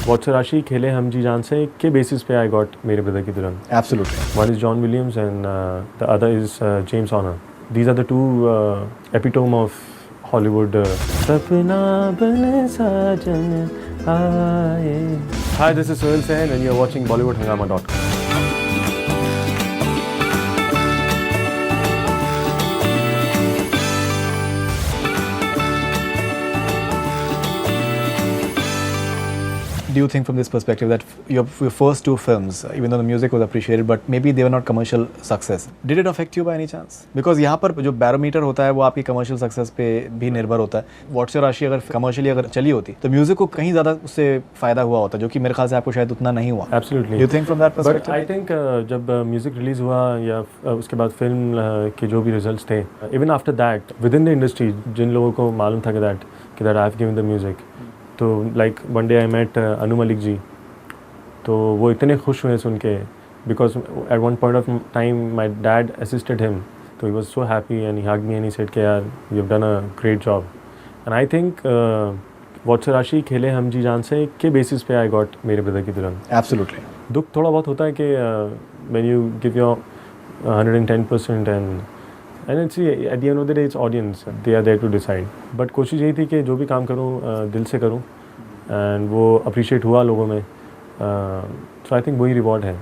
Watts राशि खेले हम जी जान से के बेसिस पे आई गॉट मेरे ब्रदर की दुल्हन. Absolutely. One is John Williams and the other is James Horner. These are the two epitome of Hollywood. सपना बने साजन आए. Hi, this is Sohail Sen and you're watching BollywoodHungama.com. Do you think from this perspective that your first two films, even though the music was appreciated, but maybe they were not commercial success, did it affect you by any chance? Because यहाँ पर जो barometer होता है वो आपकी commercial success पे भी निर्भर होता है. What's Your राशि अगर commercially अगर चली होती तो music को कहीं ज़्यादा उससे फ़ायदा हुआ होता, जो कि मेरे ख्याल से आपको शायद उतना नहीं हुआ. Absolutely. Do you think from that perspective? But I think जब music release हुआ या उसके बाद film के जो भी results थे, even after that within the industry जिन लोगों को मालूम था कि that I have given the music. तो like one day I met Anu Malik ji, तो वो इतने खुश हुए सुन के because at one point of time my dad assisted him, तो he was so happy and he hugged me and he said कि यार you have done a great job. And I think what's राशि खेले हम जी जान से के basis पे आई गॉट मेरे ब्रदर की दुल्हन. Absolutely. दुख थोड़ा बहुत होता है कि when you give your 110% and it's at the end of the day it's audience, they are there to decide. But कोशिश यही थी कि जो भी काम करूँ दिल से करूँ एंड वो अप्रिशिएट हुआ लोगों में. सो आई थिंक वही रिवॉर्ड है.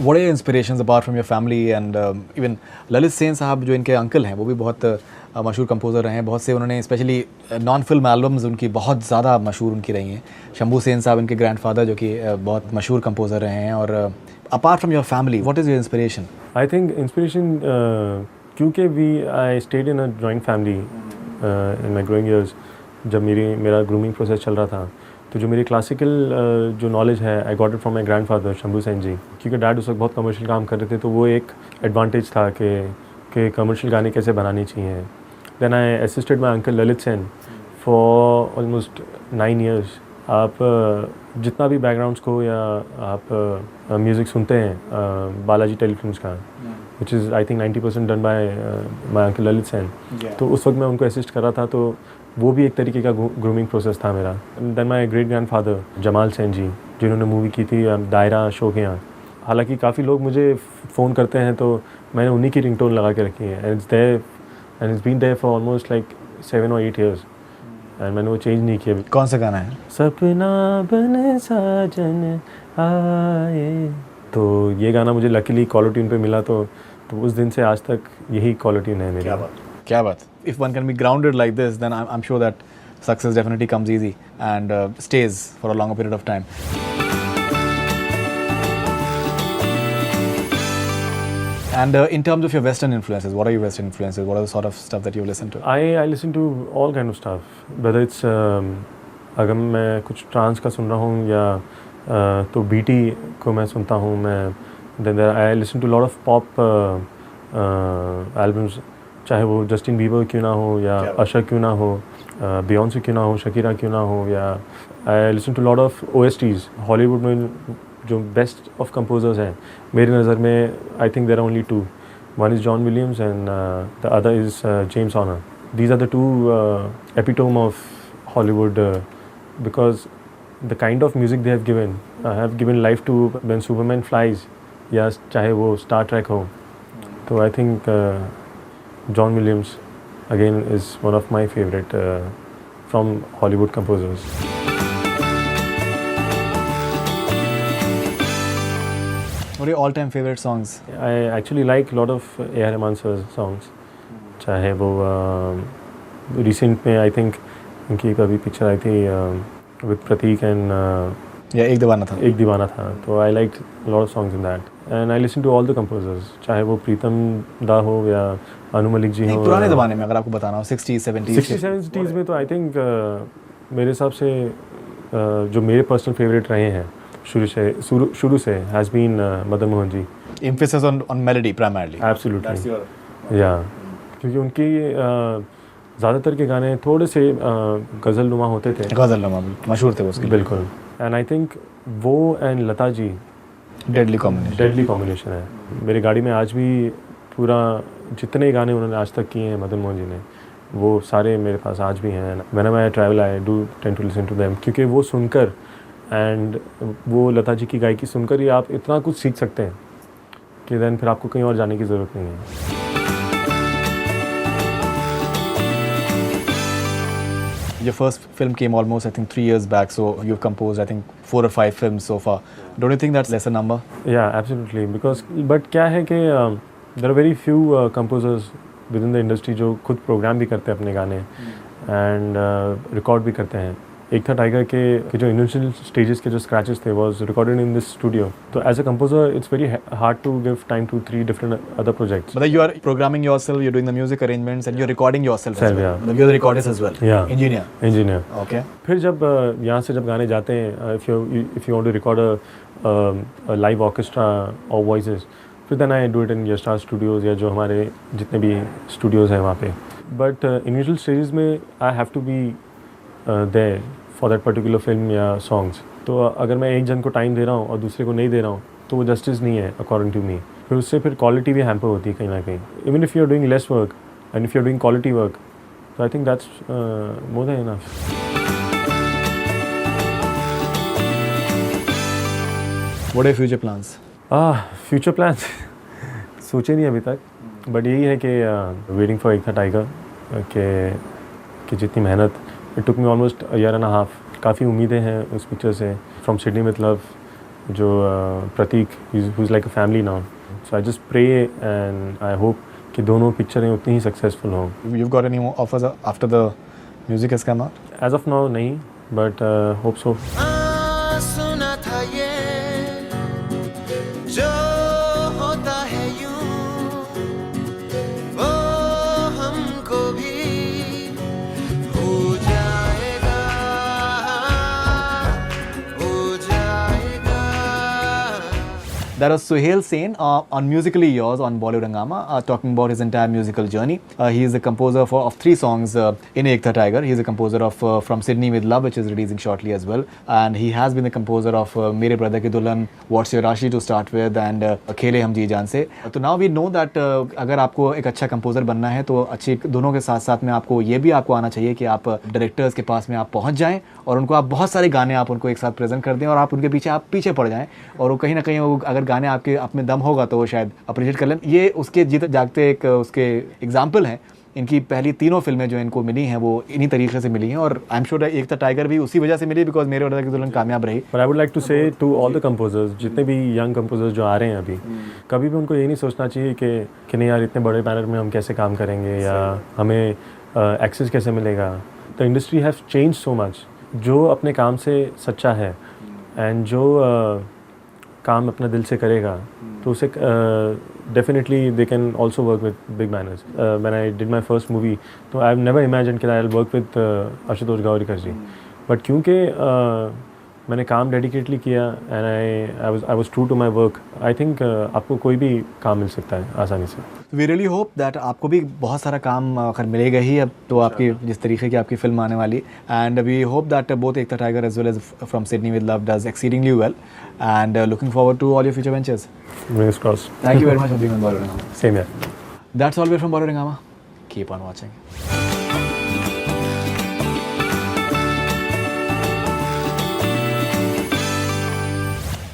What are your inspirations apart from your family and even Lalit Sen साहब जो इनके अंकल हैं वो भी बहुत मशहूर कंपोज़र रहे हैं. बहुत से उन्होंने स्पेशली नॉन फिल्म एल्बम्स उनकी बहुत ज़्यादा मशहूर उनकी रही हैं. शंभू सेन साहब इनके ग्रैंडफादर जो कि बहुत मशहूर कंपोज़र रहे हैं. और apart from your family what is your inspiration? I think inspiration क्योंकि I stayed in a joint family in my growing years. जब मेरा ग्रूमिंग प्रोसेस चल रहा था तो जो मेरी क्लासिकल जो नॉलेज है I got it from my grandfather Shambhu Sen ji. क्योंकि डैड उस वक्त बहुत कमर्शियल काम कर रहे थे, तो वो एक एडवांटेज था कि कमर्शियल गाने कैसे बनाने चाहिए. Then I assisted my uncle Lalit Sen for almost 9 years. आप जितना भी बैकग्राउंड्स को या आप म्यूज़िक सुनते हैं बालाजी टेलीफिल्म्स का, which is I think 90% done by my uncle Lalit Sen. तो उस वक्त मैं उनको असिस्ट कर रहा था, तो वो भी एक तरीके का ग्रूमिंग प्रोसेस था मेरा. Then my great grandfather Jamal Sen ji, जिन्होंने मूवी की थी दायरा शो के यहाँ. हालांकि काफ़ी लोग मुझे फ़ोन करते हैं तो मैंने उन्हीं की रिंगटोन लगा के रखी है. And it's been there for almost like 7 or 8 years and मैंने वो चेंज नहीं किया. कौन सा गाना है? सपना बने साजन आए. तो ये गाना मुझे लकीली कॉलर ट्यून पे मिला, तो उस दिन से आज तक यही कॉलर ट्यून है मेरी. क्या बात. If one can be grounded like this, then I'm sure that success definitely comes easy and stays for a longer period of time. And in terms of your Western influences, what are your Western influences? What are the sort of stuff that you listen to? I listen to all kind of stuff. Whether it's अगर मैं कुछ trans का सुन रहा हूँ या तो BT को मैं सुनता हूँ मैं. Then I listen to a lot of pop albums. चाहे वो जस्टिन बीबर क्यों ना हो या अशर क्यों ना हो, बियॉन्से क्यों ना हो, शकीरा क्यों ना हो, या I listen to lot of OSTs. Hollywood में जो बेस्ट ऑफ कंपोजर्स हैं मेरी नज़र में, I think there are only 2. One is John Williams and the other is James Horner. These are the 2 epitome of Hollywood because the kind of music they have given life to when Superman flies, या चाहे वो Star Trek हो. तो I think John Williams again is one of my favorite from Hollywood composers. What are your all-time favorite songs? I actually like a lot of A.R. Rahman sir's songs. चाहे वो recent में I think उनकी एक अभी picture आई थी with Prateek and एक दीवाना था. तो I liked a lot of songs in that. And I listen to all the composers. चाहे वो प्रीतम दा हो या अनु मलिक जी हो. पुराने ज़माने में अगर आपको बताना हो 60s 70s में तो आई थिंक मेरे हिसाब से जो मेरे पर्सनल फेवरेट रहे हैं शुरू से has been Madan Mohan ji. Emphasis on melody primarily. Absolutely. या क्योंकि उनकी ज़्यादातर के गाने थोड़े से गज़ल नुमा होते थे. मशहूर थे उसके. बिल्कुल. एंड आई थिंक वो and Lata ji deadly combination है. मेरी गाड़ी में आज भी पूरा जितने गाने उन्होंने आज तक किए हैं मदन मोहन जी ने, वो सारे मेरे पास आज भी हैं. Whenever I travel I do tend to listen to them क्योंकि वो सुनकर एंड वो लता जी की गायकी सुनकर ही आप इतना कुछ सीख सकते हैं कि देन फिर आपको कहीं और जाने की ज़रूरत नहीं है. Your first film came almost, I think, 3 years back. So you've composed, I think, 4 or 5 films so far. Don't you think that's lesser number? Yeah, absolutely. Because but क्या है कि there are very few composers within the industry जो खुद programme भी करते हैं अपने गाने एंड रिकॉर्ड भी करते हैं. एक था टाइगर के जो इनिशियल स्टेजेस के जो स्क्रैचेस थे was recorded in this studio. तो as a composer it's very hard to give time to 3 different other projects. But you are programming yourself, you're doing the music arrangements, and you're recording yourself as well. Yeah. You're the recordist as well. Yeah. Engineer. Okay. फिर जब यहाँ से जब गाने जाते हैं if you want to record a live orchestra और voices फिर then I do it in Star Studios या जो हमारे जितने भी स्टूडियोज़ हैं वहाँ पे. बट इनिशियल स्टेजेस में I have to be there for that particular film या सॉन्ग्स. तो अगर मैं एक जन को टाइम दे रहा हूँ और दूसरे को नहीं दे रहा हूँ तो वो जस्टिस नहीं है अकॉर्डिंग टू मी. फिर उससे फिर क्वालिटी भी हैम्पर होती है कहीं ना कहीं. Even if you are doing less work and if you are doing quality work तो I think that's more than enough. What are your future plans? Future plans सोचे नहीं अभी तक. बट यही है कि वेटिंग फॉर एक था टाइगर कि जितनी मेहनत it took me almost a year and a half. काफ़ी उम्मीदें हैं उस पिक्चर से. फ्रॉम सिडनी विद लव जो Prateek who is like a family now. So I just pray and I hope कि दोनों पिक्चरें उतनी ही सक्सेसफुल हों. You've got any more offers after the music has come out? As of now नहीं but hope so. सुना था ये जो होता है यूं वो हमको भी हो जाएगा हो जाएगा. That was Suhail Sen on Musically Yours on Bollywood Hungama, talking about his entire musical journey. He is the composer of 3 songs in Ek Tha Tiger. He is a composer of From Sydney with Love, which is releasing shortly as well. And he has been the composer of Mere Brother Ki Dulhan, What's Your Rashi to start with, and Khele Hum Ji Jaan Se. So now we know that अगर आपको एक अच्छा composer बनना है तो अच्छी दोनों के साथ साथ में आपको ये भी आपको आना चाहिए कि आप डायरेक्टर्स के पास में आप पहुंच जाएं और उनको आप बहुत सारे गाने आप उनको एक साथ प्रेजेंट कर दें और आप उनके पीछे पड़ जाएं और वो कहीं ना कहीं वो अगर गाने आपके आप में दम होगा तो वो शायद अप्रिशिएट कर लें. ये उसके जीते जागते एक उसके एग्जाम्पल हैं. इनकी पहली 3 फिल्में जो इनको मिली हैं वो इन्हीं तरीके से मिली हैं और आई एम श्योर एक था टाइगर भी उसी वजह से मिली बिकॉज मेरे ब्रदर की दुल्हन कामयाब रही. But I would like to say to all the composers जितने भी यंग कंपोजर्स जो आ रहे हैं अभी कभी भी उनको ये नहीं सोचना चाहिए कि नहीं यार इतने बड़े बैनर में हम कैसे काम करेंगे या हमें एक्सेस कैसे मिलेगा. The industry have change so much. जो अपने काम से सच्चा है एंड जो काम अपना दिल से करेगा तो उसे definitely they can also work with big banners. When I did my first movie तो आई हैव नेवर इमेजिन कि I will work with Ashutosh Gowariker ji. But क्योंकि मैंने काम डेडिकेटली किया and I was true to my work I think आपको कोई भी काम मिल सकता है आसानी से. वी रियली होप दैट आपको भी बहुत सारा काम अगर मिलेगा ही अब तो आपकी जिस तरीके की आपकी फिल्म आने वाली and we hope that both Ek Tha Tiger as well as from Sydney with love does exceedingly well and looking forward to all your future ventures. Fingers crossed. Thank you very much for being on Bollywood Hungama. Same here. That's all we're from Bollywood Hungama. Keep on watching.